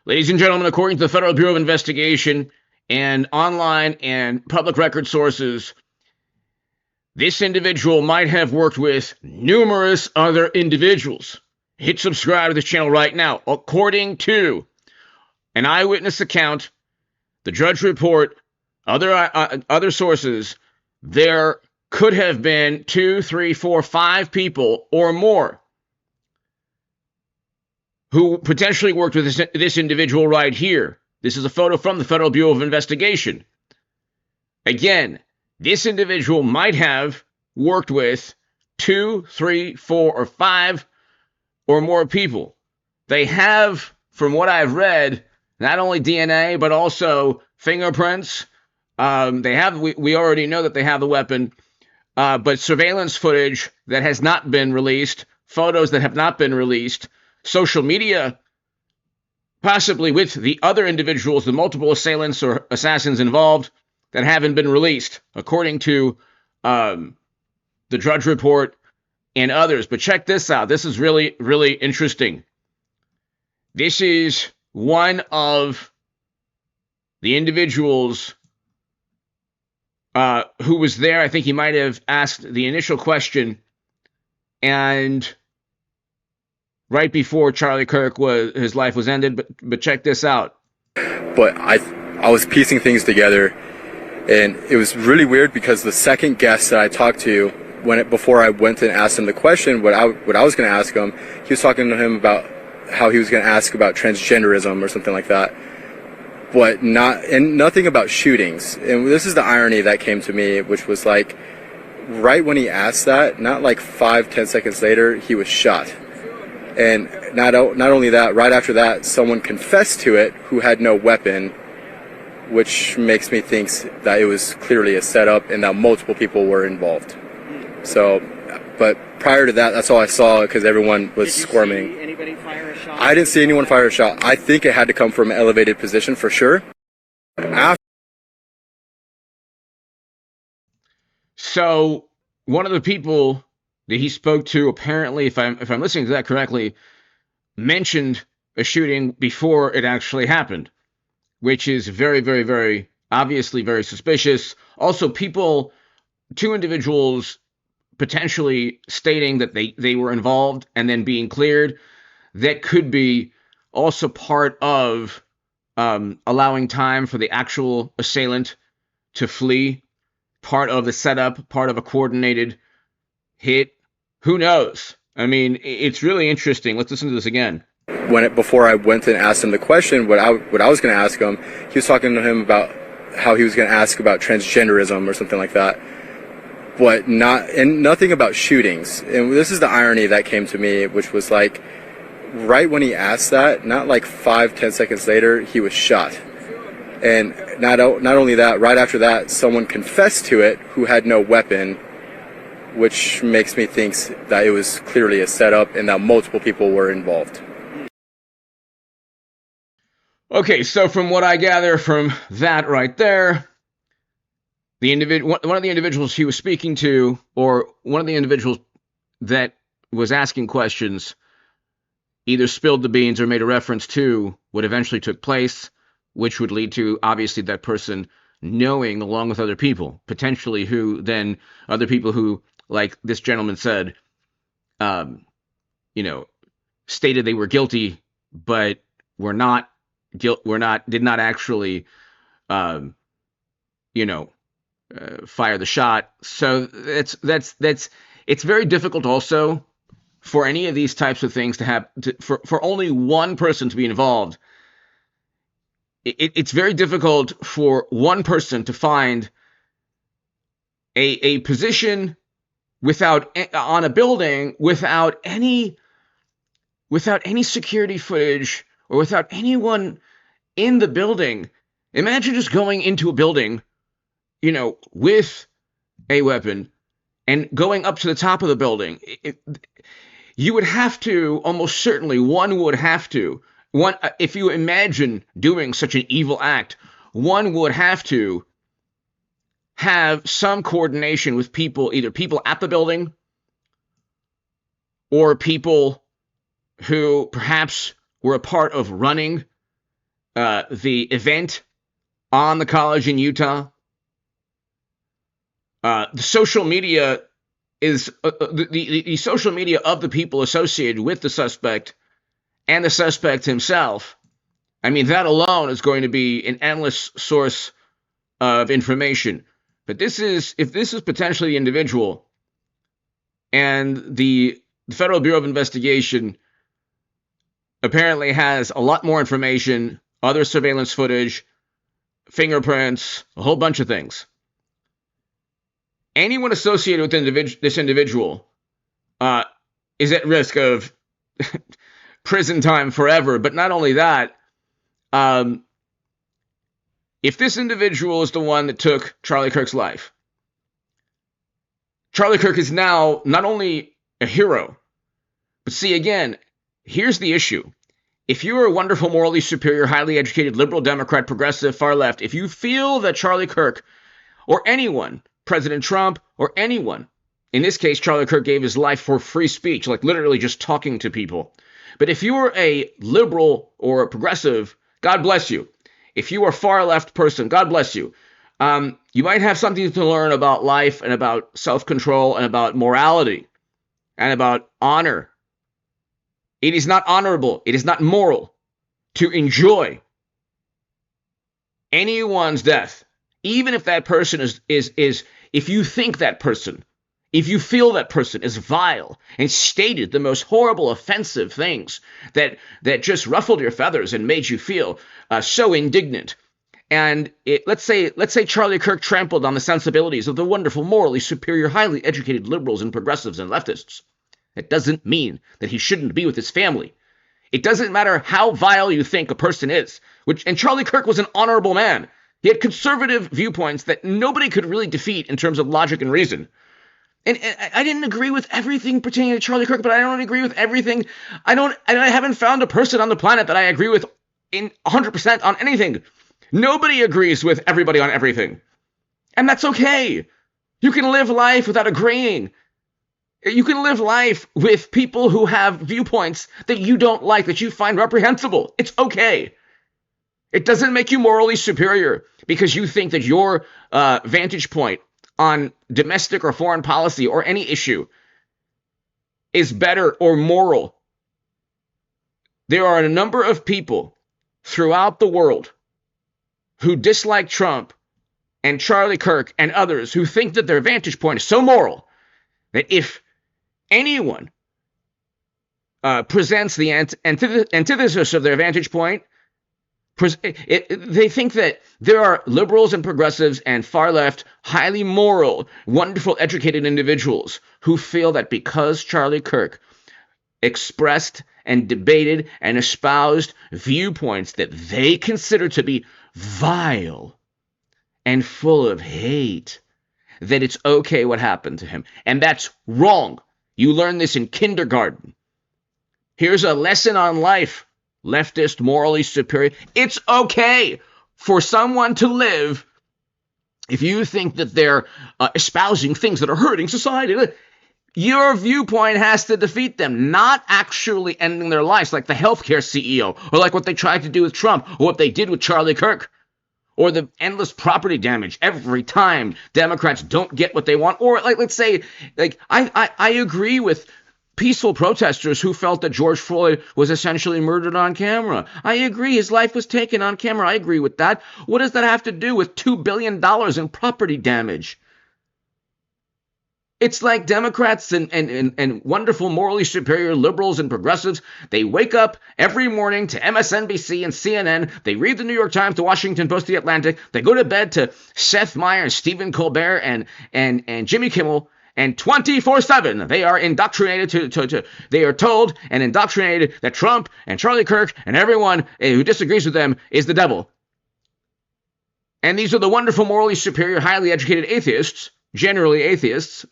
Ladies and gentlemen, according to the Federal Bureau of Investigation and online and public record sources, this individual might have worked with numerous other individuals. Hit subscribe to this channel right now. According to an eyewitness account, the Drudge Report, other sources, there could have been 2, 3, 4, 5 people or more who potentially worked with this individual right here. This is a photo from the Federal Bureau of Investigation. Again, this individual might have worked with 2, 3, 4, or 5 or more people. They have, from what I've read, not only DNA, but also fingerprints. We already know that they have the weapon, but surveillance footage that has not been released, photos that have not been released, social media, possibly with the other individuals, the multiple assailants or assassins involved, that haven't been released, according to the Drudge Report and others. But check this out. This is really, really interesting. This is one of the individuals who was there. I think he might have asked the initial question, and right before Charlie Kirk his life was ended. But check this out. But I was piecing things together, and it was really weird because the second guest that I talked to, before I went and asked him the question, what I was going to ask him, he was talking to him about how he was going to ask about transgenderism or something like that, but nothing about shootings. And this is the irony that came to me, which was like, right when he asked that, not like 5-10 seconds later, he was shot. And not only that, right after that, someone confessed to it who had no weapon, which makes me think that it was clearly a setup and that multiple people were involved. So, but prior to that, that's all I saw because everyone was squirming. Did you see anybody fire a shot? I didn't see anyone fire a shot. I think it had to come from an elevated position for sure. So one of the people that he spoke to, apparently, if I'm listening to that correctly, mentioned a shooting before it actually happened, which is very, very, very obviously very suspicious. Also, two individuals potentially stating that they were involved and then being cleared, that could be also part of allowing time for the actual assailant to flee, part of the setup, part of a coordinated hit. Who knows? I mean, it's really interesting. Let's listen to this again. Before I went and asked him the question, what I was going to ask him, he was talking to him about how he was going to ask about transgenderism or something like that, but nothing about shootings. And this is the irony that came to me, which was like, right when he asked that, not like 5-10 seconds later, he was shot. And not only that, right after that, someone confessed to it who had no weapon, which makes me think that it was clearly a setup and that multiple people were involved. Okay, so from what I gather from that right there, one of the individuals he was speaking to, or one of the individuals that was asking questions, either spilled the beans or made a reference to what eventually took place, which would lead to, obviously, that person knowing, along with other people, potentially other people who, like this gentleman said, stated they were guilty, but did not actually, fire the shot. So it's very difficult also for any of these types of things to have, for only one person to be involved. It's very difficult for one person to find a position on a building without any security footage or without anyone in the building. Imagine just going into a building, with a weapon and going up to the top of the building. You would have to, almost certainly, if you imagine doing such an evil act, one would have to have some coordination with people, either people at the building or people who perhaps were a part of running the event on the college in Utah. The social media is the social media of the people associated with the suspect and the suspect himself. I mean, that alone is going to be an endless source of information. But if this is potentially the individual, and the Federal Bureau of Investigation apparently has a lot more information, other surveillance footage, fingerprints, a whole bunch of things. Anyone associated with this individual is at risk of prison time forever. But not only that, if this individual is the one that took Charlie Kirk's life, Charlie Kirk is now not only a hero, but see, again, here's the issue. If you're a wonderful, morally superior, highly educated, liberal, Democrat, progressive, far left, if you feel that Charlie Kirk or anyone, President Trump or anyone, in this case, Charlie Kirk gave his life for free speech, like literally just talking to people. But if you're a liberal or a progressive, God bless you. If you are a far left person, God bless you. You might have something to learn about life and about self-control and about morality and about honor. It is not honorable. It is not moral to enjoy anyone's death, even if that person is if you think that person, if you feel that person is vile and stated the most horrible, offensive things that just ruffled your feathers and made you feel so indignant. And let's say Charlie Kirk trampled on the sensibilities of the wonderful, morally superior, highly educated liberals and progressives and leftists. It doesn't mean that he shouldn't be with his family. It doesn't matter how vile you think a person is. And Charlie Kirk was an honorable man. He had conservative viewpoints that nobody could really defeat in terms of logic and reason. And I didn't agree with everything pertaining to Charlie Kirk, but I don't agree with everything. I haven't found a person on the planet that I agree with in 100% on anything. Nobody agrees with everybody on everything. And that's okay. You can live life without agreeing. You can live life with people who have viewpoints that you don't like, that you find reprehensible. It's okay. It doesn't make you morally superior because you think that your vantage point on domestic or foreign policy or any issue is better or moral. There are a number of people throughout the world who dislike Trump and Charlie Kirk and others who think that their vantage point is so moral that if anyone presents the antithesis of their vantage point, they think that there are liberals and progressives and far left, highly moral, wonderful, educated individuals who feel that because Charlie Kirk expressed and debated and espoused viewpoints that they consider to be vile and full of hate, that it's okay what happened to him. And that's wrong. You learn this in kindergarten. Here's a lesson on life. Leftist, morally superior. It's okay for someone to live if you think that they're espousing things that are hurting society. Your viewpoint has to defeat them, not actually ending their lives like the healthcare CEO or like what they tried to do with Trump or what they did with Charlie Kirk or the endless property damage every time Democrats don't get what they want. Or like, let's say, like I agree with peaceful protesters who felt that George Floyd was essentially murdered on camera. I agree his life was taken on camera. I agree with that. What does that have to do with $2 billion in property damage? It's like Democrats and wonderful, morally superior liberals and progressives, they wake up every morning to MSNBC and CNN. They read the New York Times, the Washington Post, the Atlantic. They go to bed to Seth Meyers, Stephen Colbert, and Jimmy Kimmel. And 24/7, they are indoctrinated they are told and indoctrinated that Trump and Charlie Kirk and everyone who disagrees with them is the devil. And these are the wonderful, morally superior, highly educated atheists, generally atheists,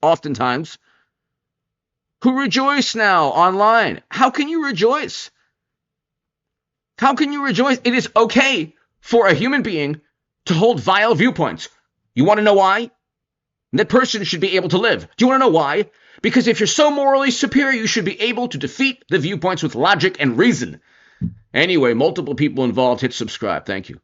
oftentimes, who rejoice now online. How can you rejoice? How can you rejoice? It is okay for a human being to hold vile viewpoints. You want to know why? That person should be able to live. Do you want to know why? Because if you're so morally superior, you should be able to defeat the viewpoints with logic and reason. Anyway, multiple people involved. Hit subscribe. Thank you.